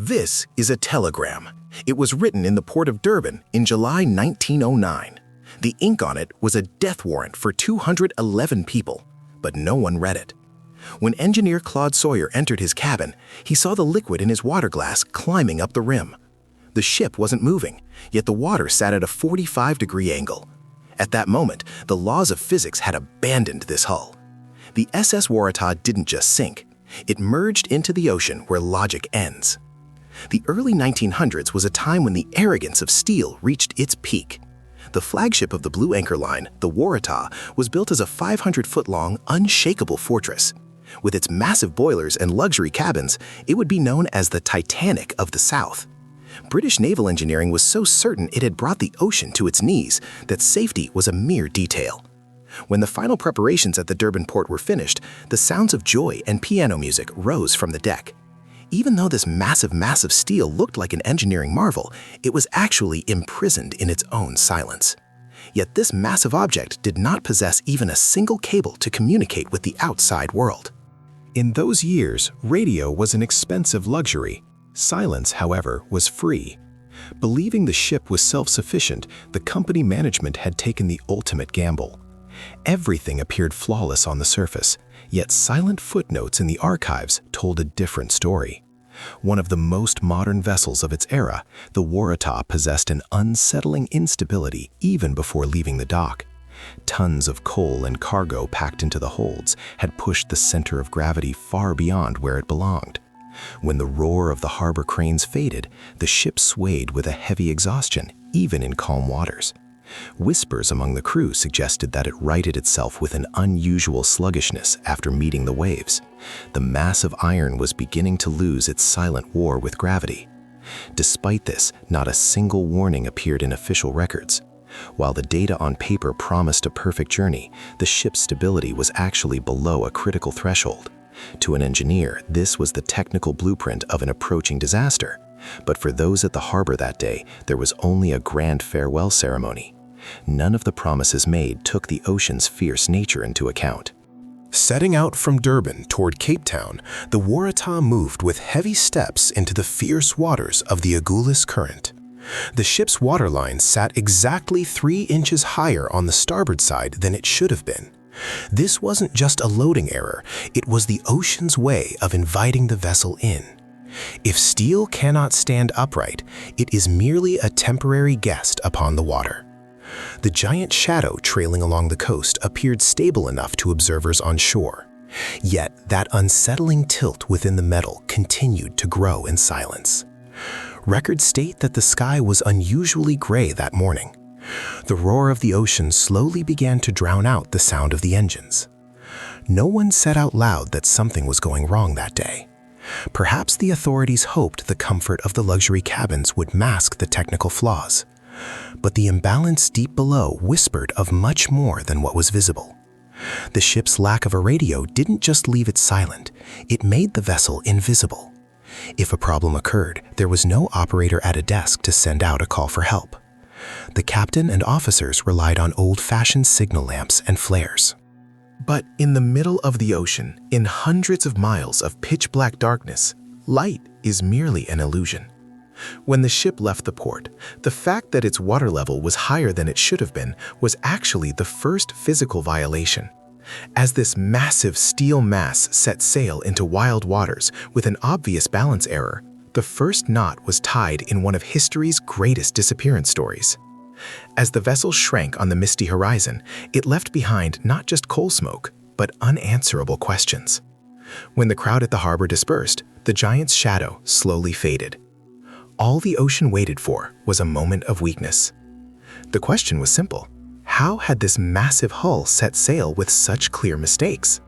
This is a telegram. It was written in the port of Durban in July 1909. The ink on it was a death warrant for 211 people, but no one read it. When engineer Claude Sawyer entered his cabin, he saw the liquid in his water glass climbing up the rim. The ship wasn't moving, yet the water sat at a 45-degree angle. At that moment, the laws of physics had abandoned this hull. The SS Waratah didn't just sink. It merged into the ocean where logic ends. The early 1900s was a time when the arrogance of steel reached its peak. The flagship of the Blue Anchor Line, the Waratah, was built as a 500-foot-long, unshakable fortress. With its massive boilers and luxury cabins, it would be known as the Titanic of the South. British naval engineering was so certain it had brought the ocean to its knees that safety was a mere detail. When the final preparations at the Durban port were finished, the sounds of joy and piano music rose from the deck. Even though this massive mass of steel looked like an engineering marvel, it was actually imprisoned in its own silence. Yet this massive object did not possess even a single cable to communicate with the outside world. In those years, radio was an expensive luxury. Silence, however, was free. Believing the ship was self-sufficient, the company management had taken the ultimate gamble. Everything appeared flawless on the surface, yet silent footnotes in the archives told a different story. One of the most modern vessels of its era, the Waratah possessed an unsettling instability even before leaving the dock. Tons of coal and cargo packed into the holds had pushed the center of gravity far beyond where it belonged. When the roar of the harbor cranes faded, the ship swayed with a heavy exhaustion, even in calm waters. Whispers among the crew suggested that it righted itself with an unusual sluggishness after meeting the waves. The mass of iron was beginning to lose its silent war with gravity. Despite this, not a single warning appeared in official records. While the data on paper promised a perfect journey, the ship's stability was actually below a critical threshold. To an engineer, this was the technical blueprint of an approaching disaster. But for those at the harbor that day, there was only a grand farewell ceremony. None of the promises made took the ocean's fierce nature into account. Setting out from Durban toward Cape Town, the Waratah moved with heavy steps into the fierce waters of the Agulhas Current. The ship's waterline sat exactly 3 inches higher on the starboard side than it should have been. This wasn't just a loading error, it was the ocean's way of inviting the vessel in. If steel cannot stand upright, it is merely a temporary guest upon the water. The giant shadow trailing along the coast appeared stable enough to observers on shore. Yet that unsettling tilt within the metal continued to grow in silence. Records state that the sky was unusually gray that morning. The roar of the ocean slowly began to drown out the sound of the engines. No one said out loud that something was going wrong that day. Perhaps the authorities hoped the comfort of the luxury cabins would mask the technical flaws. But the imbalance deep below whispered of much more than what was visible. The ship's lack of a radio didn't just leave it silent, it made the vessel invisible. If a problem occurred, there was no operator at a desk to send out a call for help. The captain and officers relied on old-fashioned signal lamps and flares. But in the middle of the ocean, in hundreds of miles of pitch-black darkness, light is merely an illusion. When the ship left the port, the fact that its water level was higher than it should have been was actually the first physical violation. As this massive steel mass set sail into wild waters with an obvious balance error, the first knot was tied in one of history's greatest disappearance stories. As the vessel shrank on the misty horizon, it left behind not just coal smoke, but unanswerable questions. When the crowd at the harbor dispersed, the giant's shadow slowly faded. All the ocean waited for was a moment of weakness. The question was simple. How had this massive hull set sail with such clear mistakes?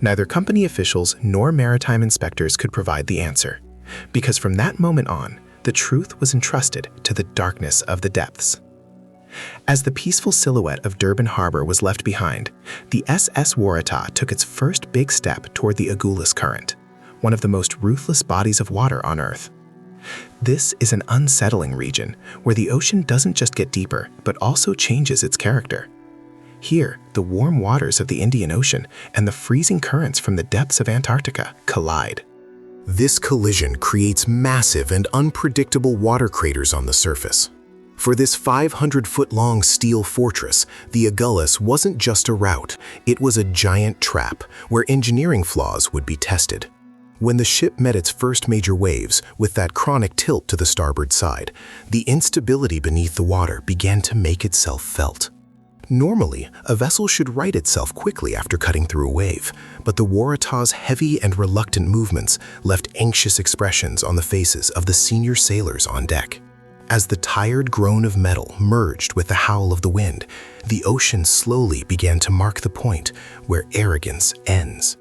Neither company officials nor maritime inspectors could provide the answer, because from that moment on, the truth was entrusted to the darkness of the depths. As the peaceful silhouette of Durban Harbor was left behind, the SS Waratah took its first big step toward the Agulhas Current, one of the most ruthless bodies of water on Earth. This is an unsettling region where the ocean doesn't just get deeper, but also changes its character. Here, the warm waters of the Indian Ocean and the freezing currents from the depths of Antarctica collide. This collision creates massive and unpredictable water craters on the surface. For this 500-foot-long steel fortress, the Agulhas wasn't just a route, it was a giant trap where engineering flaws would be tested. When the ship met its first major waves, with that chronic tilt to the starboard side, the instability beneath the water began to make itself felt. Normally, a vessel should right itself quickly after cutting through a wave, but the Waratah's heavy and reluctant movements left anxious expressions on the faces of the senior sailors on deck. As the tired groan of metal merged with the howl of the wind, the ocean slowly began to mark the point where arrogance ends.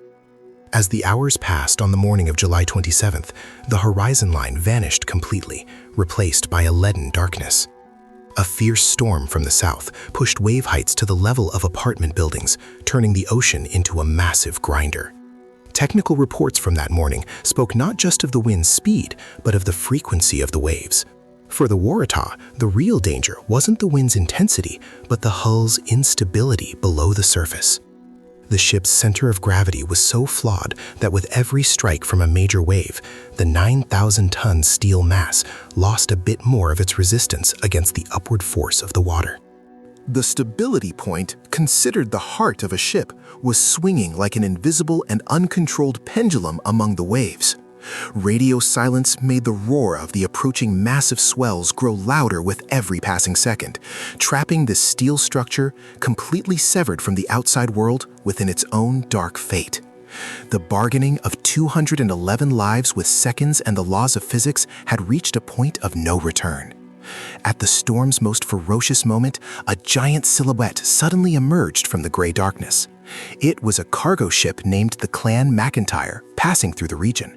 As the hours passed on the morning of July 27th, the horizon line vanished completely, replaced by a leaden darkness. A fierce storm from the south pushed wave heights to the level of apartment buildings, turning the ocean into a massive grinder. Technical reports from that morning spoke not just of the wind's speed, but of the frequency of the waves. For the Waratah, the real danger wasn't the wind's intensity, but the hull's instability below the surface. The ship's center of gravity was so flawed that with every strike from a major wave, the 9,000-ton steel mass lost a bit more of its resistance against the upward force of the water. The stability point, considered the heart of a ship, was swinging like an invisible and uncontrolled pendulum among the waves. Radio silence made the roar of the approaching massive swells grow louder with every passing second, trapping this steel structure, completely severed from the outside world, within its own dark fate. The bargaining of 211 lives with seconds and the laws of physics had reached a point of no return. At the storm's most ferocious moment, a giant silhouette suddenly emerged from the gray darkness. It was a cargo ship named the Clan MacIntyre, passing through the region.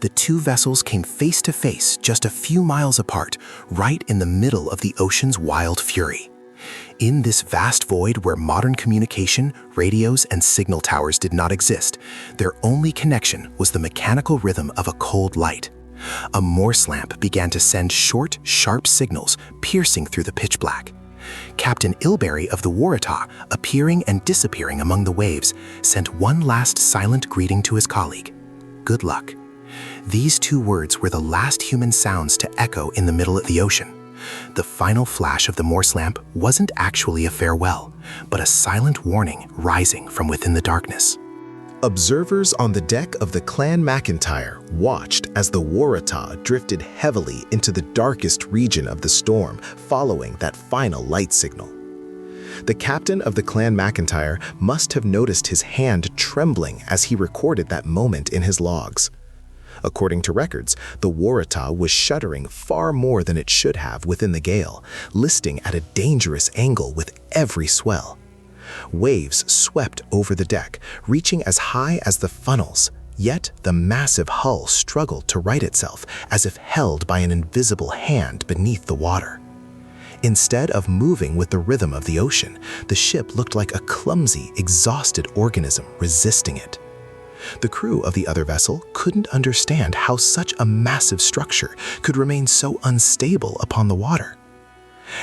The two vessels came face to face just a few miles apart, right in the middle of the ocean's wild fury. In this vast void where modern communication, radios, and signal towers did not exist, their only connection was the mechanical rhythm of a cold light. A Morse lamp began to send short, sharp signals piercing through the pitch black. Captain Ilberry of the Waratah, appearing and disappearing among the waves, sent one last silent greeting to his colleague. Good luck. These two words were the last human sounds to echo in the middle of the ocean. The final flash of the Morse lamp wasn't actually a farewell, but a silent warning rising from within the darkness. Observers on the deck of the Clan MacIntyre watched as the Waratah drifted heavily into the darkest region of the storm following that final light signal. The captain of the Clan MacIntyre must have noticed his hand trembling as he recorded that moment in his logs. According to records, the Waratah was shuddering far more than it should have within the gale, listing at a dangerous angle with every swell. Waves swept over the deck, reaching as high as the funnels, yet the massive hull struggled to right itself as if held by an invisible hand beneath the water. Instead of moving with the rhythm of the ocean, the ship looked like a clumsy, exhausted organism resisting it. The crew of the other vessel couldn't understand how such a massive structure could remain so unstable upon the water.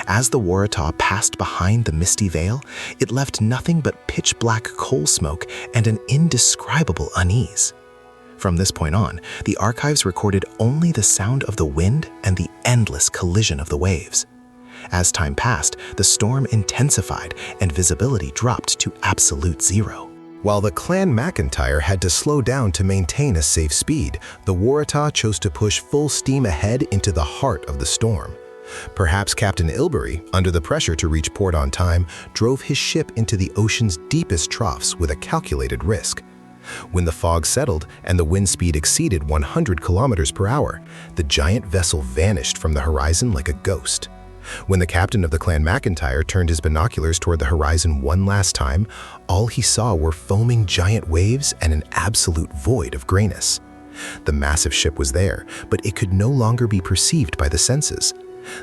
As the Waratah passed behind the misty veil, it left nothing but pitch-black coal smoke and an indescribable unease. From this point on, the archives recorded only the sound of the wind and the endless collision of the waves. As time passed, the storm intensified and visibility dropped to absolute zero. While the Clan MacIntyre had to slow down to maintain a safe speed, the Waratah chose to push full steam ahead into the heart of the storm. Perhaps Captain Ilberry, under the pressure to reach port on time, drove his ship into the ocean's deepest troughs with a calculated risk. When the fog settled and the wind speed exceeded 100 kilometers per hour, the giant vessel vanished from the horizon like a ghost. When the captain of the Clan MacIntyre turned his binoculars toward the horizon one last time, all he saw were foaming giant waves and an absolute void of grayness. The massive ship was there, but it could no longer be perceived by the senses.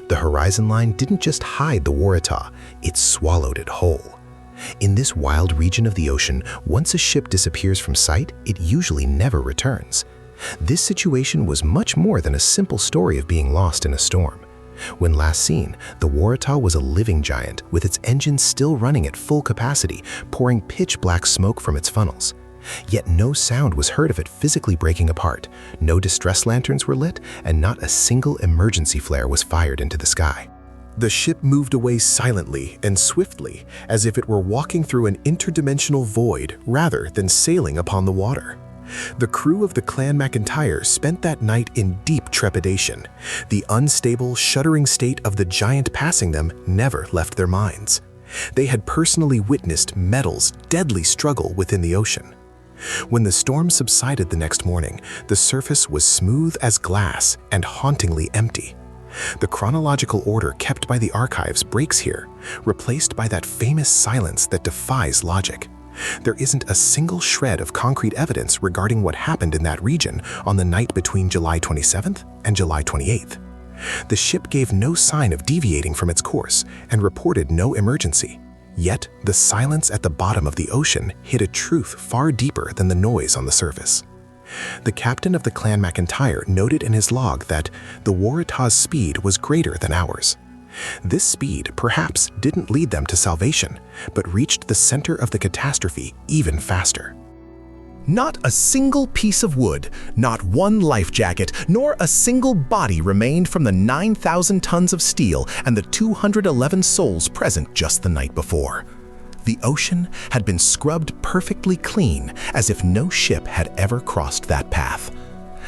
The horizon line didn't just hide the Waratah, it swallowed it whole. In this wild region of the ocean, once a ship disappears from sight, it usually never returns. This situation was much more than a simple story of being lost in a storm. When last seen, the Waratah was a living giant with its engines still running at full capacity, pouring pitch-black smoke from its funnels. Yet no sound was heard of it physically breaking apart, no distress lanterns were lit, and not a single emergency flare was fired into the sky. The ship moved away silently and swiftly, as if it were walking through an interdimensional void rather than sailing upon the water. The crew of the Clan MacIntyre spent that night in deep trepidation. The unstable, shuddering state of the giant passing them never left their minds. They had personally witnessed Metal's deadly struggle within the ocean. When the storm subsided the next morning, the surface was smooth as glass and hauntingly empty. The chronological order kept by the archives breaks here, replaced by that famous silence that defies logic. There isn't a single shred of concrete evidence regarding what happened in that region on the night between July 27th and July 28th. The ship gave no sign of deviating from its course and reported no emergency. Yet, the silence at the bottom of the ocean hid a truth far deeper than the noise on the surface. The captain of the Clan MacIntyre noted in his log that the Waratah's speed was greater than ours. This speed perhaps didn't lead them to salvation, but reached the center of the catastrophe even faster. Not a single piece of wood, not one life jacket, nor a single body remained from the 9,000 tons of steel and the 211 souls present just the night before. The ocean had been scrubbed perfectly clean, as if no ship had ever crossed that path.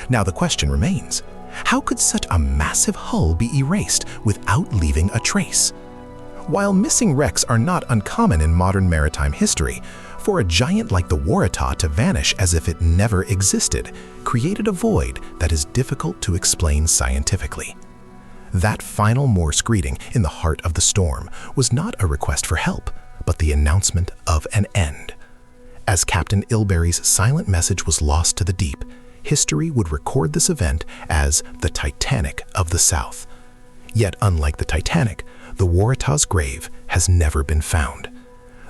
Now the question remains, how could such a massive hull be erased without leaving a trace? While missing wrecks are not uncommon in modern maritime history, for a giant like the Waratah to vanish as if it never existed created a void that is difficult to explain scientifically. That final Morse greeting in the heart of the storm was not a request for help, but the announcement of an end. As Captain Ilberry's silent message was lost to the deep, history would record this event as the Titanic of the South. Yet unlike the Titanic, the Waratah's grave has never been found.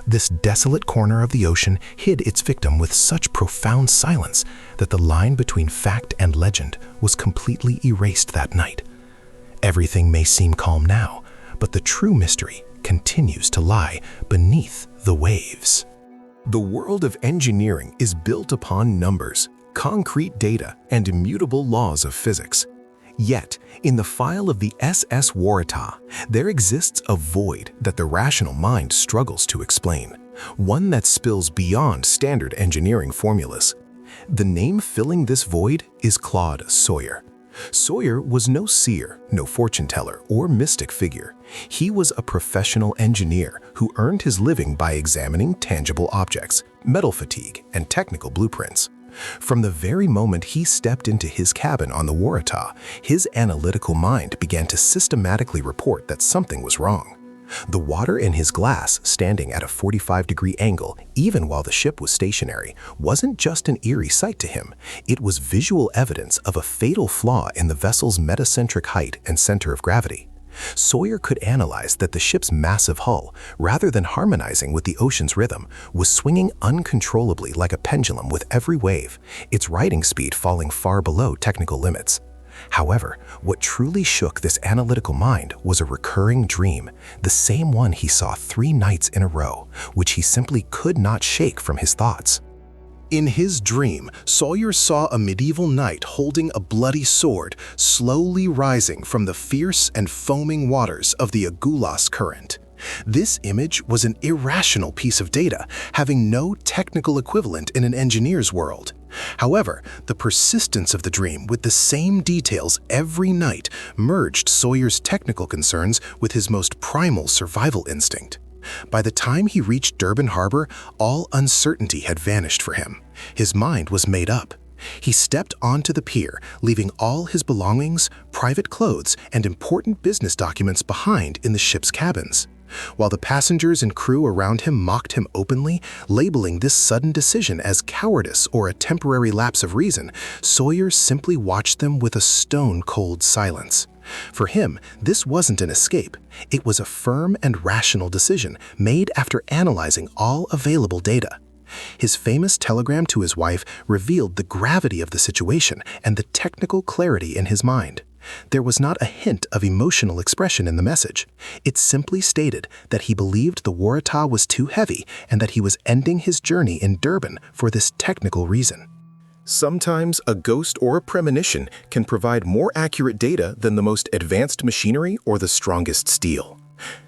This desolate corner of the ocean hid its victim with such profound silence that the line between fact and legend was completely erased that night. Everything may seem calm now, but the true mystery continues to lie beneath the waves. The world of engineering is built upon numbers, concrete data, and immutable laws of physics. Yet, in the file of the SS Waratah, there exists a void that the rational mind struggles to explain, one that spills beyond standard engineering formulas. The name filling this void is Claude Sawyer. Sawyer was no seer, no fortune teller, or mystic figure. He was a professional engineer who earned his living by examining tangible objects, metal fatigue, and technical blueprints. From the very moment he stepped into his cabin on the Waratah, his analytical mind began to systematically report that something was wrong. The water in his glass, standing at a 45-degree angle even while the ship was stationary, wasn't just an eerie sight to him. It was visual evidence of a fatal flaw in the vessel's metacentric height and center of gravity. Sawyer could analyze that the ship's massive hull, rather than harmonizing with the ocean's rhythm, was swinging uncontrollably like a pendulum with every wave, its riding speed falling far below technical limits. However, what truly shook this analytical mind was a recurring dream, the same one he saw 3 nights in a row, which he simply could not shake from his thoughts. In his dream, Sawyer saw a medieval knight holding a bloody sword slowly rising from the fierce and foaming waters of the Agulhas Current. This image was an irrational piece of data, having no technical equivalent in an engineer's world. However, the persistence of the dream with the same details every night merged Sawyer's technical concerns with his most primal survival instinct. By the time he reached Durban Harbor, all uncertainty had vanished for him. His mind was made up. He stepped onto the pier, leaving all his belongings, private clothes, and important business documents behind in the ship's cabins. While the passengers and crew around him mocked him openly, labeling this sudden decision as cowardice or a temporary lapse of reason, Sawyer simply watched them with a stone-cold silence. For him, this wasn't an escape. It was a firm and rational decision made after analyzing all available data. His famous telegram to his wife revealed the gravity of the situation and the technical clarity in his mind. There was not a hint of emotional expression in the message. It simply stated that he believed the Waratah was too heavy and that he was ending his journey in Durban for this technical reason. Sometimes a ghost or a premonition can provide more accurate data than the most advanced machinery or the strongest steel.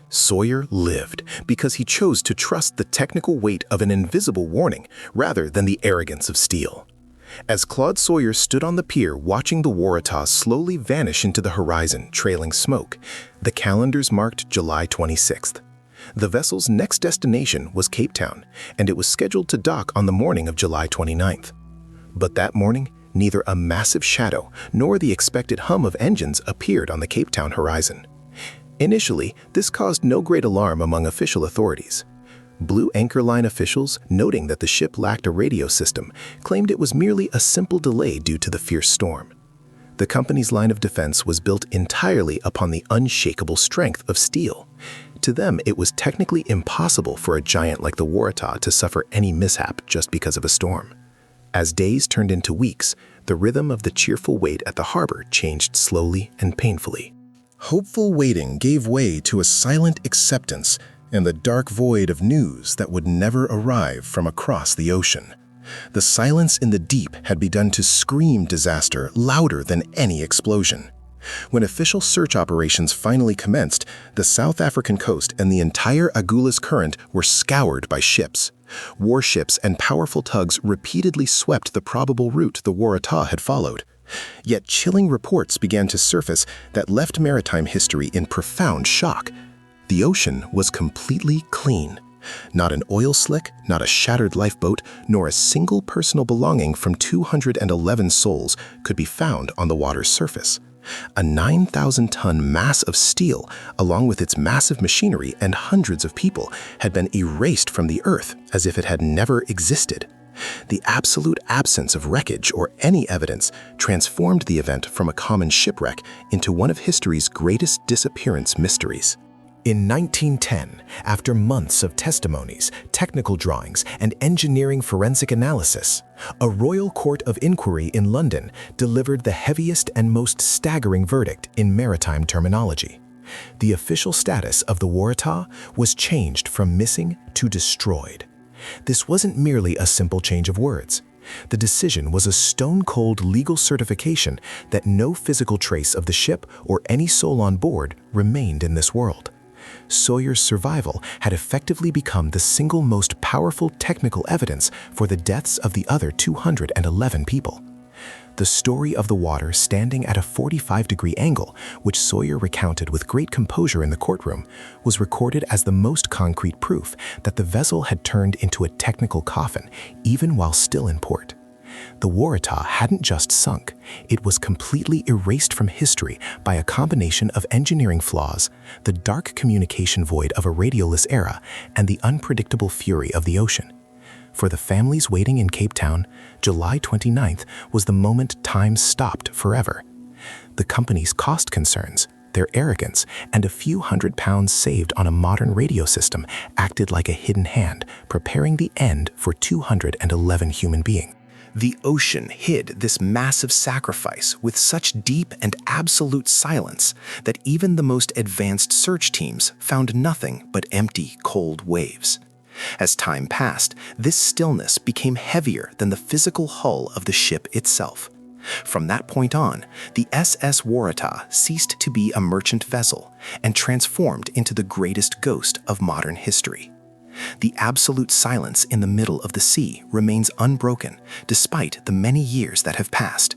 Sawyer lived because he chose to trust the technical weight of an invisible warning rather than the arrogance of steel. As Claude Sawyer stood on the pier watching the Waratah slowly vanish into the horizon, trailing smoke, the calendars marked July 26th. The vessel's next destination was Cape Town, and it was scheduled to dock on the morning of July 29th. But that morning, neither a massive shadow nor the expected hum of engines appeared on the Cape Town horizon. Initially, this caused no great alarm among official authorities. Blue Anchor Line officials, noting that the ship lacked a radio system, claimed it was merely a simple delay due to the fierce storm. The company's line of defense was built entirely upon the unshakable strength of steel. To them, it was technically impossible for a giant like the Waratah to suffer any mishap just because of a storm. As days turned into weeks, the rhythm of the cheerful wait at the harbor changed slowly and painfully. Hopeful waiting gave way to a silent acceptance and the dark void of news that would never arrive from across the ocean. The silence in the deep had begun to scream disaster louder than any explosion. When official search operations finally commenced, the South African coast and the entire Agulhas Current were scoured by ships. Warships and powerful tugs repeatedly swept the probable route the Waratah had followed. Yet chilling reports began to surface that left maritime history in profound shock. The ocean was completely clean. Not an oil slick, not a shattered lifeboat, nor a single personal belonging from 211 souls could be found on the water's surface. A 9,000-ton mass of steel, along with its massive machinery and hundreds of people, had been erased from the earth as if it had never existed. The absolute absence of wreckage or any evidence transformed the event from a common shipwreck into one of history's greatest disappearance mysteries. In 1910, after months of testimonies, technical drawings, and engineering forensic analysis, a Royal Court of Inquiry in London delivered the heaviest and most staggering verdict in maritime terminology. The official status of the Waratah was changed from missing to destroyed. This wasn't merely a simple change of words. The decision was a stone-cold legal certification that no physical trace of the ship or any soul on board remained in this world. Sawyer's survival had effectively become the single most powerful technical evidence for the deaths of the other 211 people. The story of the water standing at a 45-degree angle, which Sawyer recounted with great composure in the courtroom, was recorded as the most concrete proof that the vessel had turned into a technical coffin, even while still in port. The Waratah hadn't just sunk, it was completely erased from history by a combination of engineering flaws, the dark communication void of a radioless era, and the unpredictable fury of the ocean. For the families waiting in Cape Town, July 29th was the moment time stopped forever. The company's cost concerns, their arrogance, and a few £100 saved on a modern radio system acted like a hidden hand, preparing the end for 211 human beings. The ocean hid this massive sacrifice with such deep and absolute silence that even the most advanced search teams found nothing but empty, cold waves. As time passed, this stillness became heavier than the physical hull of the ship itself. From that point on, the SS Waratah ceased to be a merchant vessel and transformed into the greatest ghost of modern history. The absolute silence in the middle of the sea remains unbroken despite the many years that have passed.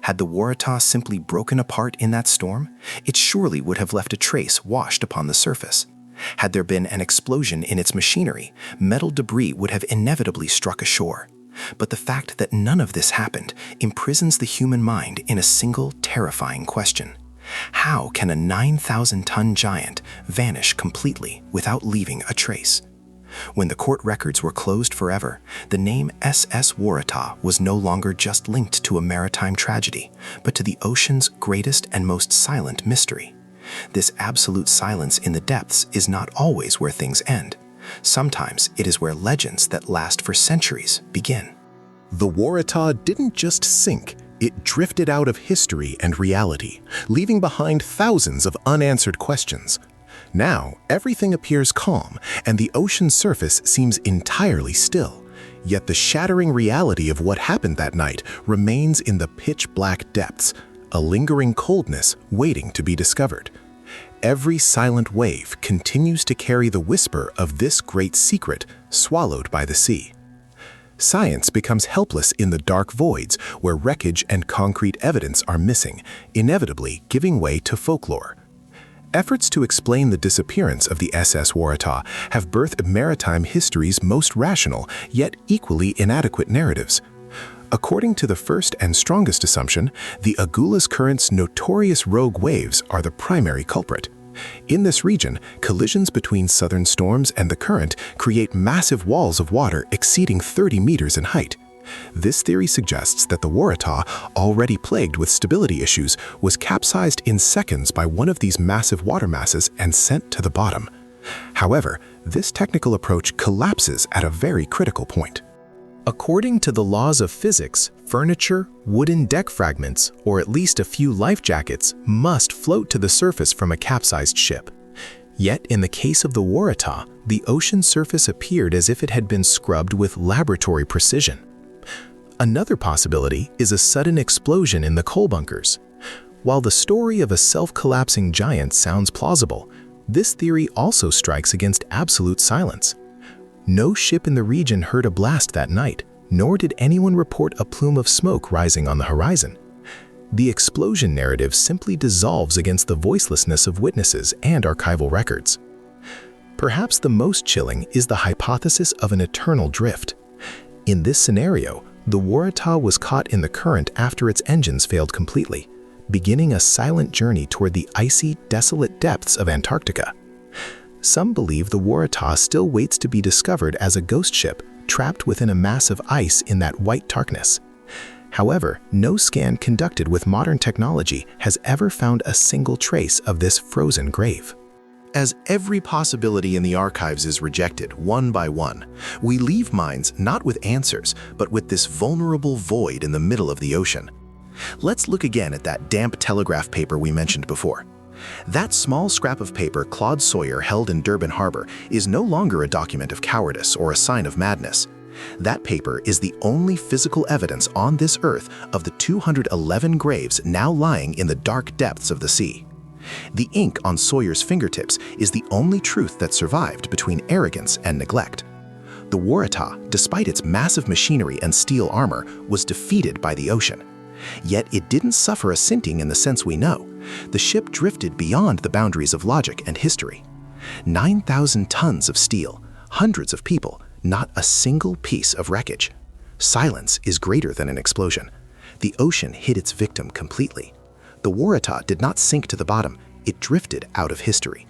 Had the Waratah simply broken apart in that storm, it surely would have left a trace washed upon the surface. Had there been an explosion in its machinery, metal debris would have inevitably struck ashore. But the fact that none of this happened imprisons the human mind in a single terrifying question. How can a 9,000-ton giant vanish completely without leaving a trace? When the court records were closed forever, the name SS Waratah was no longer just linked to a maritime tragedy, but to the ocean's greatest and most silent mystery. This absolute silence in the depths is not always where things end. Sometimes it is where legends that last for centuries begin. The Waratah didn't just sink, It drifted out of history and reality, leaving behind thousands of unanswered questions. Now, everything appears calm, and the ocean's surface seems entirely still. Yet the shattering reality of what happened that night remains in the pitch-black depths, a lingering coldness waiting to be discovered. Every silent wave continues to carry the whisper of this great secret swallowed by the sea. Science becomes helpless in the dark voids where wreckage and concrete evidence are missing, inevitably giving way to folklore. Efforts to explain the disappearance of the SS Waratah have birthed maritime history's most rational, yet equally inadequate narratives. According to the first and strongest assumption, the Agulhas Current's notorious rogue waves are the primary culprit. In this region, collisions between southern storms and the current create massive walls of water exceeding 30 meters in height. This theory suggests that the Waratah, already plagued with stability issues, was capsized in seconds by one of these massive water masses and sent to the bottom. However, this technical approach collapses at a very critical point. According to the laws of physics, furniture, wooden deck fragments, or at least a few life jackets must float to the surface from a capsized ship. Yet, in the case of the Waratah, the ocean surface appeared as if it had been scrubbed with laboratory precision. Another possibility is a sudden explosion in the coal bunkers. While the story of a self-collapsing giant sounds plausible, this theory also strikes against absolute silence. No ship in the region heard a blast that night, nor did anyone report a plume of smoke rising on the horizon. The explosion narrative simply dissolves against the voicelessness of witnesses and archival records. Perhaps the most chilling is the hypothesis of an eternal drift. In this scenario, the Waratah was caught in the current after its engines failed completely, beginning a silent journey toward the icy, desolate depths of Antarctica. Some believe the Waratah still waits to be discovered as a ghost ship trapped within a mass of ice in that white darkness. However, no scan conducted with modern technology has ever found a single trace of this frozen grave. As every possibility in the archives is rejected one by one, we leave minds not with answers, but with this vulnerable void in the middle of the ocean. Let's look again at that damp telegraph paper we mentioned before. That small scrap of paper Claude Sawyer held in Durban Harbor is no longer a document of cowardice or a sign of madness. That paper is the only physical evidence on this earth of the 211 graves now lying in the dark depths of the sea. The ink on Sawyer's fingertips is the only truth that survived between arrogance and neglect. The Waratah, despite its massive machinery and steel armor, was defeated by the ocean. Yet it didn't suffer a sinking in the sense we know. The ship drifted beyond the boundaries of logic and history. 9,000 tons of steel, hundreds of people, not a single piece of wreckage. Silence is greater than an explosion. The ocean hid its victim completely. The Waratah did not sink to the bottom, it drifted out of history.